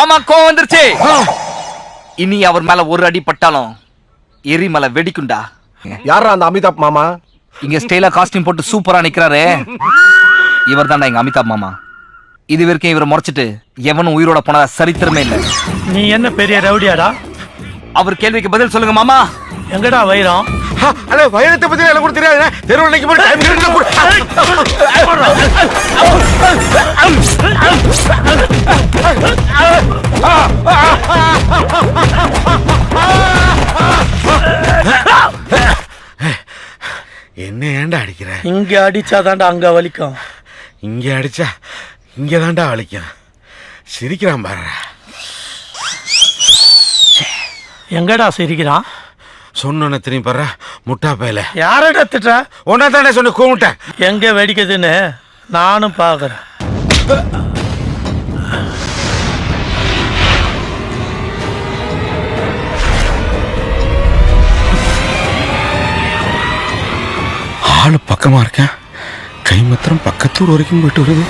மாமா கோவம் வந்துருச்சு. இனி அவர் மேல ஒரு அடி பட்டாலும் எரிமலை வெடிக்குண்டா. யாரா அந்த அமிதாப் மாமா? இங்க ஸ்டைலா காஸ்டியூம் போட்டு சூப்பரா நிக்கிறாரு, இவர் தான்டா எங்க அமிதாப் மாமா. இது வரைக்கும் இவரை முறைச்சிட்டு எவனும் உயிரோட போனதா சரித்திரமே இல்ல. நீ என்ன பெரிய ரவுடியாடா? அவர் கேள்விக்கு பதில் சொல்லுங்க மாமா. எங்கடா வைரம்? அட வைரத்தை பத்தி எனக்கு கூட தெரியாது. தெருவுலைக்கு போய் டைம் என்ன ஏன்டா அடிக்கிற? இங்க அடிச்சாதான்டா அங்க வலிக்கும். இங்க அடிச்சா இங்கதான்டா வலிக்கும். சிரிக்கிறான் பாரு. எங்கடா சிரிக்கிறான்? சொன்ன திரும்பி பாரு முட்டா பையல. யாரடா திட்ட? ஒன்னா தானே சொன்ன கூமிட்டேன். எங்க வெடிக்குதுன்னு நானும் பாக்குறேன். ஆளு பக்கமா இருக்கேன், கை மாத்திரம் பக்கத்தூர் வரைக்கும் போயிட்டு வருது.